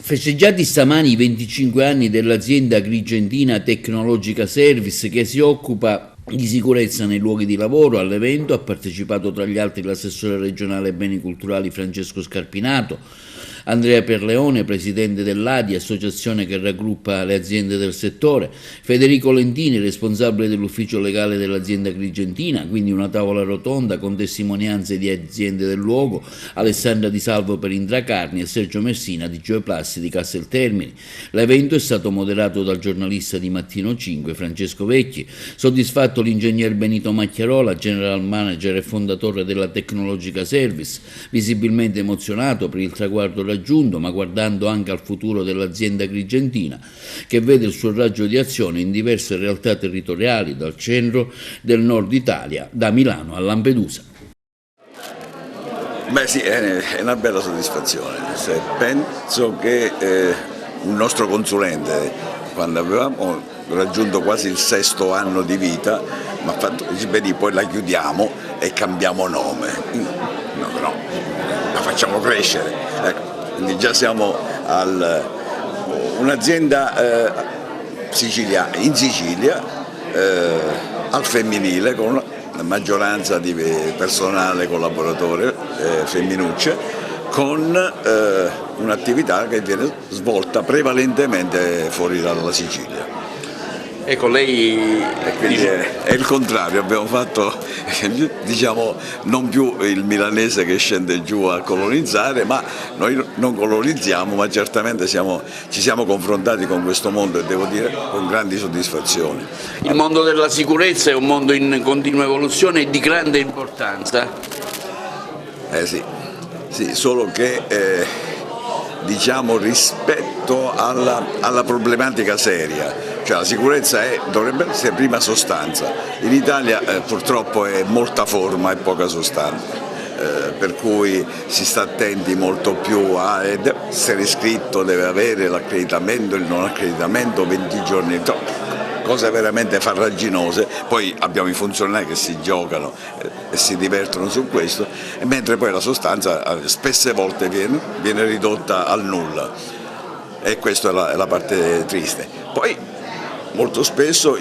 Festeggiati stamani i 25 anni dell'azienda agrigentina Tecnologica Service che si occupa di sicurezza nei luoghi di lavoro. All'evento ha partecipato tra gli altri l'assessore regionale ai beni culturali Francesco Scarpinato, Andrea Perleone, presidente dell'ADI, associazione che raggruppa le aziende del settore, Federico Lentini, responsabile dell'ufficio legale dell'azienda agrigentina, quindi una tavola rotonda con testimonianze di aziende del luogo, Alessandra Di Salvo per Indracarni e Sergio Messina di Geoplassi di Casteltermini. L'evento è stato moderato dal giornalista di Mattino 5 Francesco Vecchi. Soddisfatto l'ingegner Benito Macchiarola, general manager e fondatore della Tecnologica Service, visibilmente emozionato per il traguardo raggiunto, ma guardando anche al futuro dell'azienda agrigentina che vede il suo raggio di azione in diverse realtà territoriali, dal centro del nord Italia, da Milano a Lampedusa. Beh sì, è una bella soddisfazione. Penso che un nostro consulente, quando avevamo raggiunto quasi il 6° anno di vita, mi ha fatto dire poi la chiudiamo e cambiamo nome. No, la facciamo crescere. Ecco, quindi già siamo un'azienda in Sicilia al femminile, con una maggioranza di personale collaboratore femminucce, con un'attività che viene svolta prevalentemente fuori dalla Sicilia. Ecco, lei è il contrario, abbiamo fatto, diciamo, non più il milanese che scende giù a colonizzare, ma noi non colonizziamo, ma certamente ci siamo confrontati con questo mondo e devo dire con grandi soddisfazioni. Il mondo della sicurezza è un mondo in continua evoluzione e di grande importanza. Sì, solo che diciamo rispetto alla problematica seria. Cioè, la sicurezza dovrebbe essere prima sostanza. In Italia purtroppo è molta forma e poca sostanza, per cui si sta attenti molto più a essere iscritto, deve avere l'accreditamento, il non accreditamento, 20 giorni, cose veramente farraginose. Poi abbiamo i funzionari che si giocano e si divertono su questo, mentre poi la sostanza spesse volte viene ridotta al nulla, e questa è la parte triste. Poi molto spesso,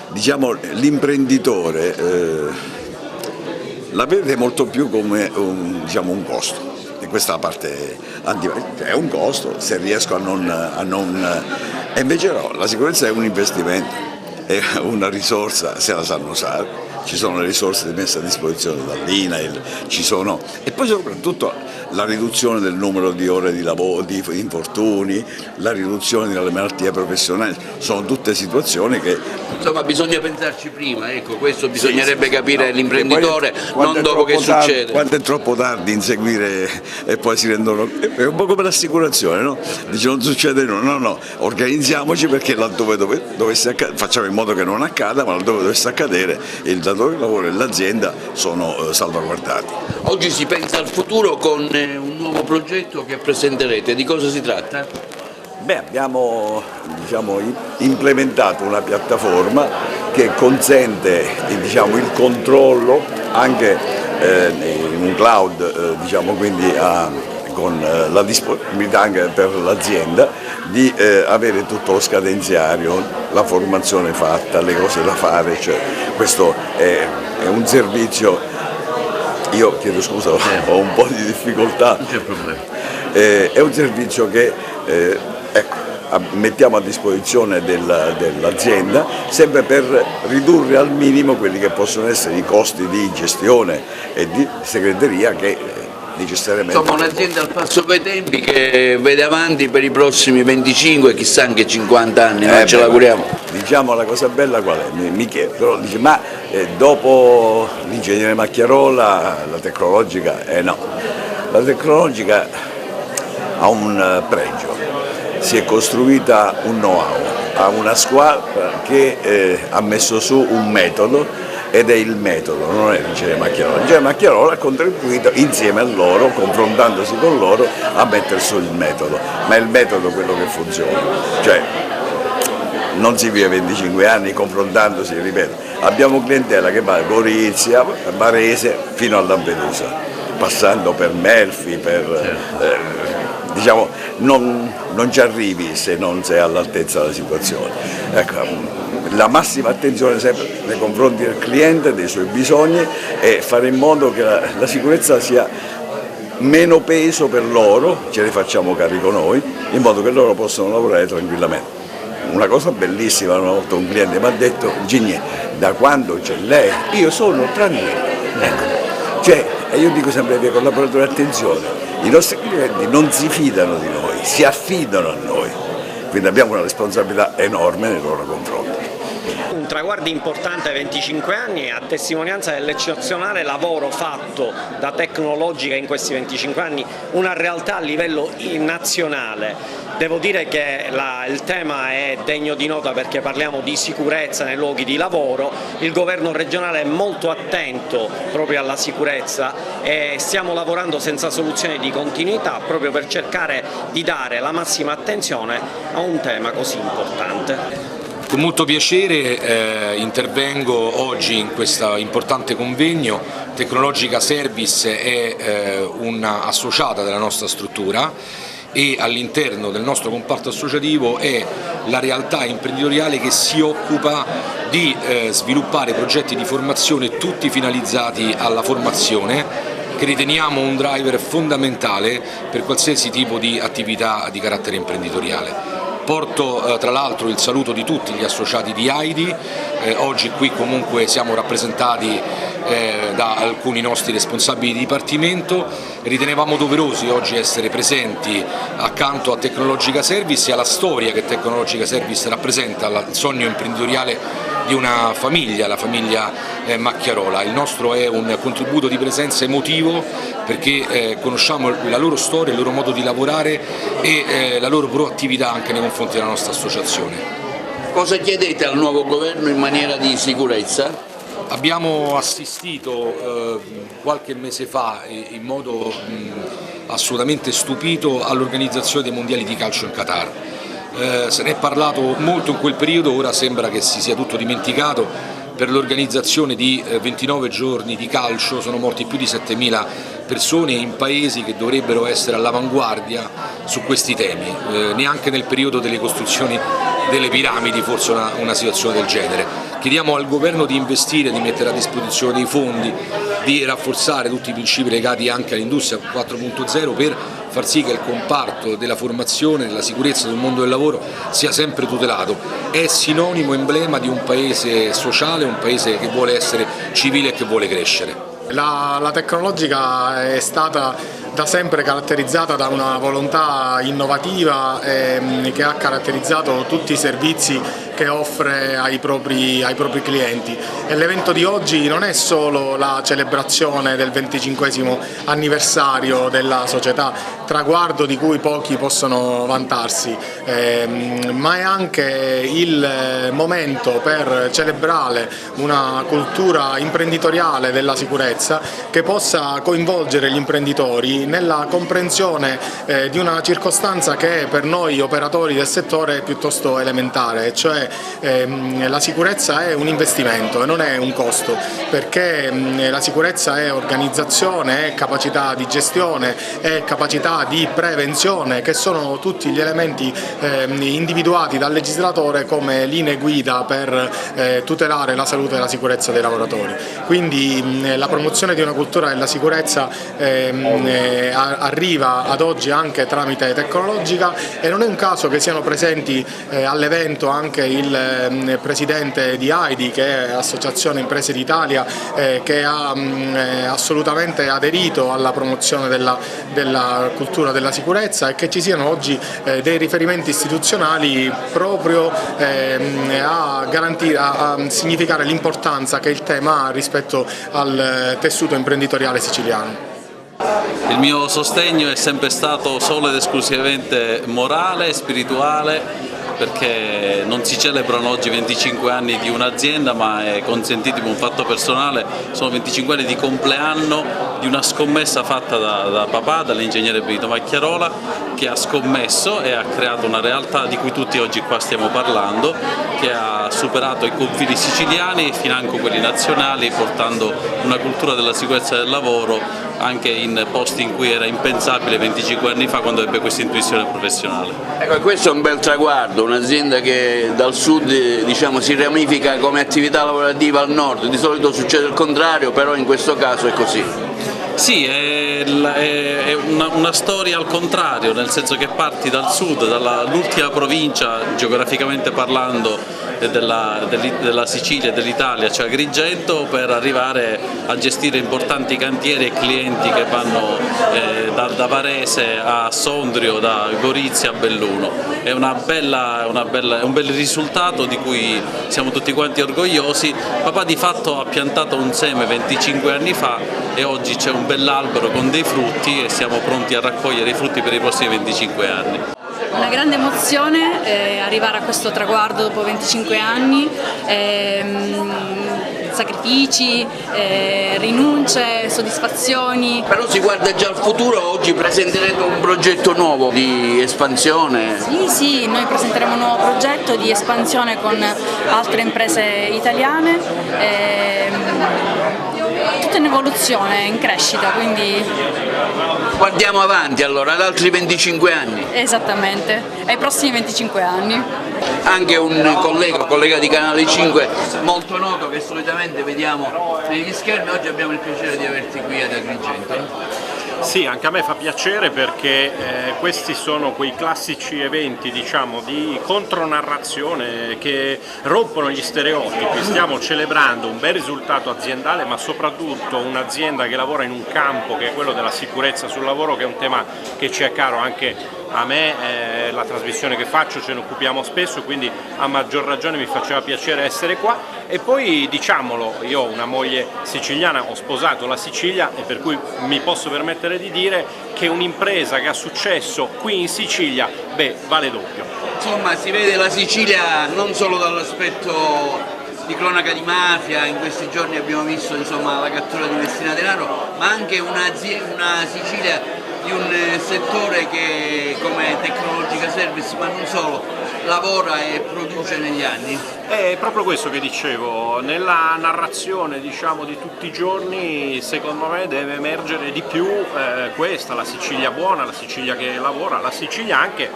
diciamo, l'imprenditore la vede molto più come un costo, e questa è la parte è un costo se riesco a non. E invece no, la sicurezza è un investimento, è una risorsa se la sanno usare. Ci sono le risorse messe a disposizione dall'INAIL, e poi soprattutto la riduzione del numero di ore di lavoro, di infortuni, la riduzione delle malattie professionali, sono tutte situazioni che. Insomma, bisogna pensarci prima, ecco, questo bisognerebbe capire l'imprenditore, non dopo che succede. Quando è troppo tardi inseguire e poi si rendono. È un po' come l'assicurazione, no? Dice non succede, no, organizziamoci perché laddove dovesse accadere, facciamo in modo che non accada, ma laddove dovesse accadere il datore di lavoro e l'azienda sono salvaguardati. Oggi si pensa al futuro con un nuovo progetto che presenterete, di cosa si tratta? Abbiamo implementato una piattaforma che consente il controllo anche in un cloud, quindi con la disponibilità anche per l'azienda di avere tutto lo scadenziario, la formazione fatta, le cose da fare, cioè questo è un servizio. Io chiedo scusa, ho un po' di difficoltà. Non c'è problema. È un servizio che mettiamo a disposizione dell'azienda, sempre per ridurre al minimo quelli che possono essere i costi di gestione e di segreteria che necessariamente. Insomma, un'azienda al passo coi tempi che vede avanti per i prossimi 25 e chissà anche 50 anni, noi ce l'auguriamo. Diciamo, la cosa bella qual è? Mi chiedo, però dice, ma dopo l'ingegnere Macchiarola la tecnologica? No, la tecnologica ha un pregio, si è costruita un know-how, ha una squadra che ha messo su un metodo, ed è il metodo, non è l'ingegnere Macchiarola. L'ingegnere Macchiarola ha contribuito insieme a loro, confrontandosi con loro, a mettere su il metodo, ma è il metodo quello che funziona. Cioè, non si vive 25 anni confrontandosi, ripeto, abbiamo clientela che va da Gorizia, Varese fino a Lampedusa, passando per Melfi, non ci arrivi se non sei all'altezza della situazione. Ecco, la massima attenzione sempre nei confronti del cliente, dei suoi bisogni, e fare in modo che la sicurezza sia meno peso per loro, ce ne facciamo carico noi, in modo che loro possano lavorare tranquillamente. Una cosa bellissima, una volta un cliente mi ha detto: Gigné, da quando c'è lei io sono tranquillo. Ecco. Cioè, io dico sempre ai miei collaboratori: attenzione, i nostri clienti non si fidano di noi, si affidano a noi, quindi abbiamo una responsabilità enorme nei loro confronti. Un traguardo importante ai 25 anni, a testimonianza dell'eccezionale lavoro fatto da Tecnologica in questi 25 anni, una realtà a livello nazionale. Devo dire che il tema è degno di nota perché parliamo di sicurezza nei luoghi di lavoro, il governo regionale è molto attento proprio alla sicurezza e stiamo lavorando senza soluzione di continuità proprio per cercare di dare la massima attenzione a un tema così importante. Con molto piacere intervengo oggi in questo importante convegno. Tecnologica Service è un'associata della nostra struttura e all'interno del nostro comparto associativo è la realtà imprenditoriale che si occupa di sviluppare progetti di formazione tutti finalizzati alla formazione, che riteniamo un driver fondamentale per qualsiasi tipo di attività di carattere imprenditoriale. Porto tra l'altro il saluto di tutti gli associati di AIDI, oggi qui comunque siamo rappresentati da alcuni nostri responsabili di dipartimento. Ritenevamo doverosi oggi essere presenti accanto a Tecnologica Service e alla storia che Tecnologica Service rappresenta, al sogno imprenditoriale di una famiglia, la famiglia Macchiarola. Il nostro è un contributo di presenza emotivo perché conosciamo la loro storia, il loro modo di lavorare e la loro proattività anche nei confronti della nostra associazione. Cosa chiedete al nuovo governo in materia di sicurezza? Abbiamo assistito qualche mese fa in modo assolutamente stupito all'organizzazione dei mondiali di calcio in Qatar. Se ne è parlato molto in quel periodo, ora sembra che si sia tutto dimenticato. Per l'organizzazione di 29 giorni di calcio sono morti più di 7.000 persone in paesi che dovrebbero essere all'avanguardia su questi temi. Neanche nel periodo delle costruzioni delle piramidi forse una situazione del genere. Chiediamo al governo di investire, di mettere a disposizione dei fondi, di rafforzare tutti i principi legati anche all'industria 4.0 per far sì che il comparto della formazione, della sicurezza, del mondo del lavoro sia sempre tutelato. È sinonimo, emblema di un paese sociale, un paese che vuole essere civile e che vuole crescere. La Tecnologica è stata da sempre caratterizzata da una volontà innovativa che ha caratterizzato tutti i servizi che offre ai propri clienti, e l'evento di oggi non è solo la celebrazione del 25° anniversario della società, traguardo di cui pochi possono vantarsi, ma è anche il momento per celebrare una cultura imprenditoriale della sicurezza che possa coinvolgere gli imprenditori nella comprensione di una circostanza che per noi operatori del settore è piuttosto elementare, cioè la sicurezza è un investimento e non è un costo, perché la sicurezza è organizzazione, è capacità di gestione, è capacità di prevenzione, che sono tutti gli elementi individuati dal legislatore come linee guida per tutelare la salute e la sicurezza dei lavoratori. Quindi la promozione di una cultura della sicurezza arriva ad oggi anche tramite Tecnologica, e non è un caso che siano presenti all'evento anche il presidente di AIDI, che è Associazione Imprese d'Italia, che ha assolutamente aderito alla promozione della cultura della sicurezza, e che ci siano oggi dei riferimenti istituzionali proprio a significare l'importanza che il tema ha rispetto al tessuto imprenditoriale siciliano. Il mio sostegno è sempre stato solo ed esclusivamente morale e spirituale, perché non si celebrano oggi 25 anni di un'azienda, ma è, consentitemi un fatto personale, sono 25 anni di compleanno di una scommessa fatta da papà, dall'ingegnere Benito Macchiarola, che ha scommesso e ha creato una realtà di cui tutti oggi qua stiamo parlando, che ha superato i confini siciliani e financo quelli nazionali, portando una cultura della sicurezza del lavoro anche in posti in cui era impensabile 25 anni fa, quando ebbe questa intuizione professionale. Ecco, questo è un bel traguardo, un'azienda che dal sud si ramifica come attività lavorativa al nord, di solito succede il contrario, però in questo caso è così. Sì, è una storia al contrario, nel senso che parti dal sud, dall'ultima provincia geograficamente parlando della Sicilia e dell'Italia, cioè Agrigento, per arrivare a gestire importanti cantieri e clienti che vanno da Varese a Sondrio, da Gorizia a Belluno. È un bel risultato di cui siamo tutti quanti orgogliosi. Papà di fatto ha piantato un seme 25 anni fa e oggi c'è un bell'albero con dei frutti e siamo pronti a raccogliere i frutti per i prossimi 25 anni. Una grande emozione arrivare a questo traguardo dopo 25 anni, sacrifici, rinunce, soddisfazioni. Però si guarda già al futuro, oggi presenterete un progetto nuovo di espansione. Sì, noi presenteremo un nuovo progetto di espansione con altre imprese italiane. Tutto in evoluzione, in crescita, quindi... Guardiamo avanti allora, ad altri 25 anni. Esattamente, ai prossimi 25 anni. Anche un collega di Canale 5 molto noto che solitamente vediamo negli schermi, oggi abbiamo il piacere di averti qui ad Agrigento. Sì, anche a me fa piacere perché questi sono quei classici eventi, diciamo, di contronarrazione che rompono gli stereotipi. Stiamo celebrando un bel risultato aziendale, ma soprattutto un'azienda che lavora in un campo che è quello della sicurezza sul lavoro, che è un tema che ci è caro anche a me, la trasmissione che faccio ce ne occupiamo spesso, quindi a maggior ragione mi faceva piacere essere qua. E poi diciamolo, io ho una moglie siciliana, ho sposato la Sicilia e per cui mi posso permettere di dire che un'impresa che ha successo qui in Sicilia, vale doppio. Insomma, si vede la Sicilia non solo dall'aspetto di cronaca di mafia, in questi giorni abbiamo visto la cattura di Messina Denaro, ma anche una Sicilia di un settore che come Tecnologica Service, ma non solo, lavora e produce negli anni. È proprio questo che dicevo, nella narrazione di tutti i giorni secondo me deve emergere di più questa, la Sicilia buona, la Sicilia che lavora, la Sicilia anche,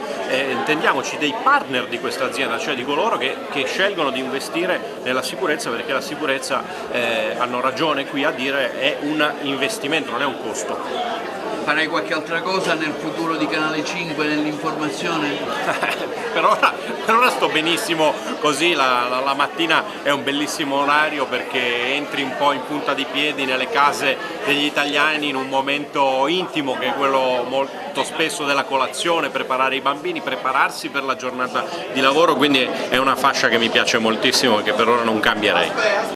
intendiamoci, dei partner di questa azienda, cioè di coloro che scelgono di investire nella sicurezza, perché la sicurezza, hanno ragione qui a dire, è un investimento, non è un costo. Farai qualche altra cosa nel futuro di Canale 5, nell'informazione? Per ora sto benissimo così, la mattina è un bellissimo orario perché entri un po' in punta di piedi nelle case degli italiani in un momento intimo che è quello molto spesso della colazione, preparare i bambini, prepararsi per la giornata di lavoro, quindi è una fascia che mi piace moltissimo e che per ora non cambierei.